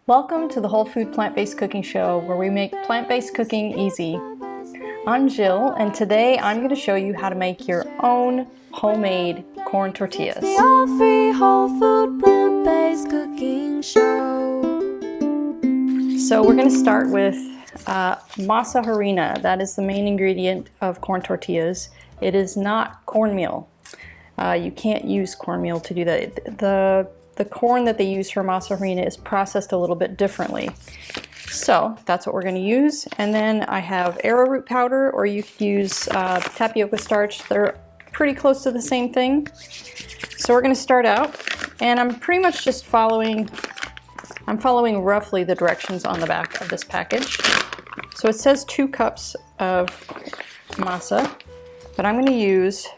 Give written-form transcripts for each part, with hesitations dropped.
Welcome to the Whole Food Plant-Based Cooking Show, where we make plant-based cooking easy. I'm Jill, and today I'm going to show you how to make your own homemade corn tortillas. The all-free whole food plant-based cooking show. So we're going to start with masa harina. That is the main ingredient of corn tortillas. It is not cornmeal. You can't use cornmeal to do that. The corn that they use for masa harina is processed a little bit differently. So that's what we're going to use. And then I have arrowroot powder, or you could use tapioca starch. They're pretty close to the same thing. So we're going to start out, and I'm pretty much just following roughly the directions on the back of this package. So it says 2 cups of masa, but I'm going to use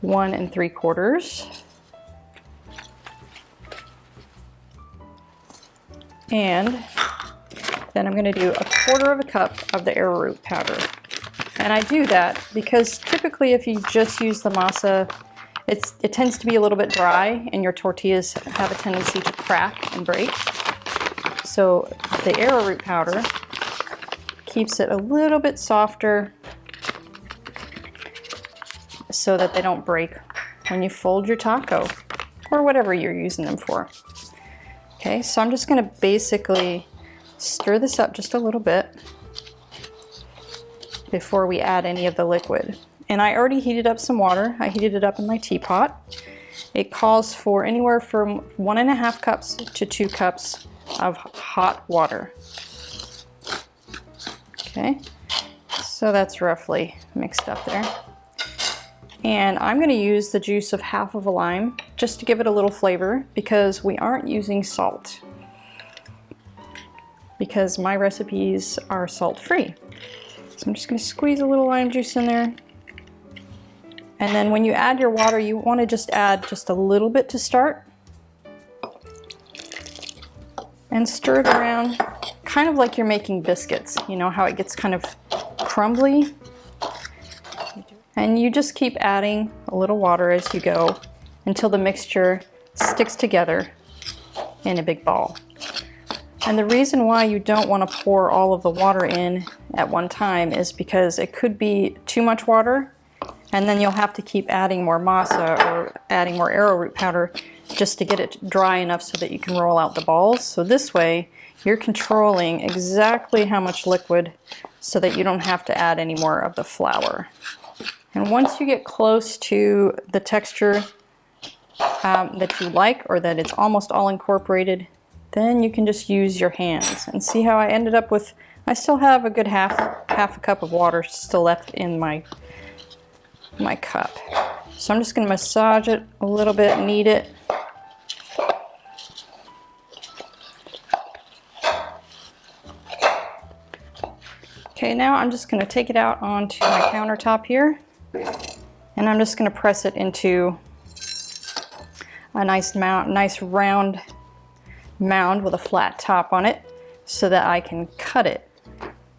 1 3/4. And then I'm going to do 1/4 cup of the arrowroot powder. And I do that because typically if you just use the masa, it tends to be a little bit dry and your tortillas have a tendency to crack and break. So the arrowroot powder keeps it a little bit softer so that they don't break when you fold your taco or whatever you're using them for. Okay, so I'm just going to basically stir this up just a little bit before we add any of the liquid. And I already heated up some water. I heated it up in my teapot. It calls for anywhere from 1.5 cups to 2 cups of hot water. Okay, so that's roughly mixed up there. And I'm going to use the juice of half of a lime just to give it a little flavor, because we aren't using salt, because my recipes are salt-free. So I'm just going to squeeze a little lime juice in there. And then when you add your water, you want to just add just a little bit to start. And stir it around, kind of like you're making biscuits. You know how it gets kind of crumbly? And you just keep adding a little water as you go until the mixture sticks together in a big ball. And the reason why you don't want to pour all of the water in at one time is because it could be too much water, and then you'll have to keep adding more masa or adding more arrowroot powder just to get it dry enough so that you can roll out the balls. So this way you're controlling exactly how much liquid so that you don't have to add any more of the flour. And once you get close to the texture that you like, or that it's almost all incorporated, then you can just use your hands. And see how I ended up with, I still have a good half a cup of water still left in my cup. So I'm just going to massage it a little bit, knead it. Okay, now I'm just going to take it out onto my countertop here. And I'm just going to press it into a nice round mound with a flat top on it so that I can cut it.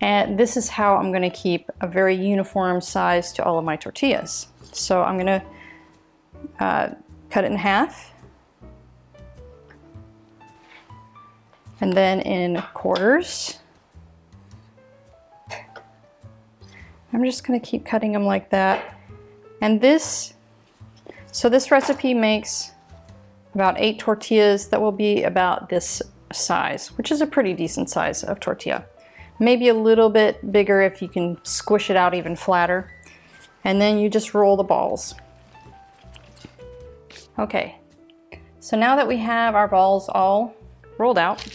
And this is how I'm going to keep a very uniform size to all of my tortillas. So I'm going to cut it in half, and then in quarters. I'm just going to keep cutting them like that. And this recipe makes about 8 tortillas that will be about this size, which is a pretty decent size of tortilla. Maybe a little bit bigger if you can squish it out even flatter. And then you just roll the balls. Okay, so now that we have our balls all rolled out,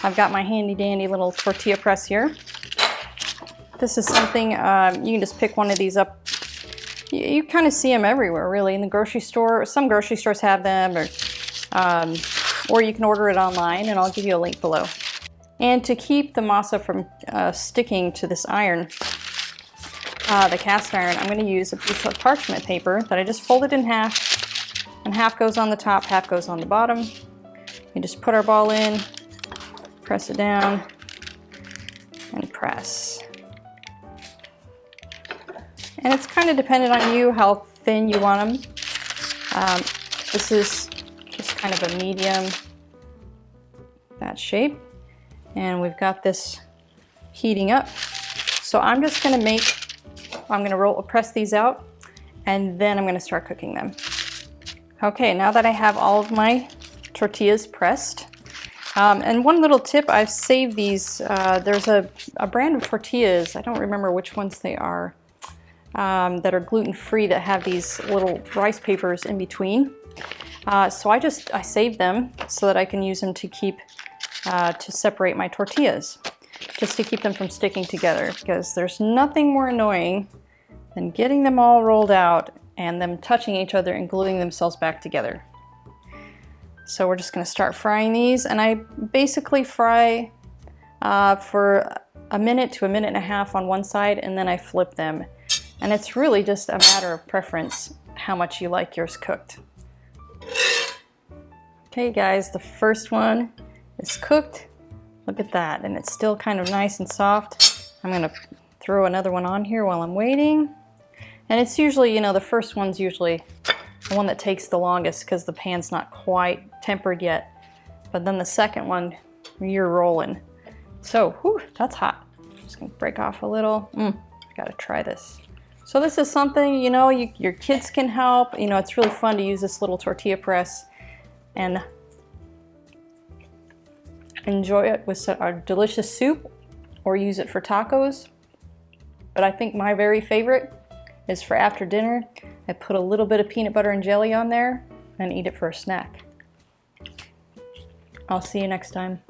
I've got my handy dandy little tortilla press here. This is something, you can just pick one of these up. You kind of see them everywhere, really, in the grocery store. Some grocery stores have them, or you can order it online, and I'll give you a link below. And to keep the masa from sticking to this iron, the cast iron, I'm going to use a piece of parchment paper that I just folded in half, and half goes on the top, half goes on the bottom. We just put our ball in, press it down, and press. And it's kind of dependent on you how thin you want them. This is just kind of a medium. That that shape. And we've got this heating up. So I'm just gonna press these out, and then I'm gonna start cooking them. Okay, now that I have all of my tortillas pressed, and one little tip, I've saved these. There's a brand of tortillas, I don't remember which ones they are, that are gluten-free that have these little rice papers in between. So I save them so that I can use them to separate my tortillas, just to keep them from sticking together, because there's nothing more annoying than getting them all rolled out and them touching each other and gluing themselves back together. So we're just going to start frying these, and I basically fry for a minute to a minute and a half on one side, and then I flip them. And it's really just a matter of preference how much you like yours cooked. Okay guys, the first one is cooked. Look at that, and it's still kind of nice and soft. I'm going to throw another one on here while I'm waiting. And it's usually, you know, the first one's usually the one that takes the longest because the pan's not quite tempered yet. But then the second one, you're rolling. So, whew, that's hot. Just gonna break off a little. I gotta try this. So this is something, you know, your kids can help. You know, it's really fun to use this little tortilla press and enjoy it with a delicious soup or use it for tacos. But I think my very favorite is for after dinner. I put a little bit of peanut butter and jelly on there and eat it for a snack. I'll see you next time.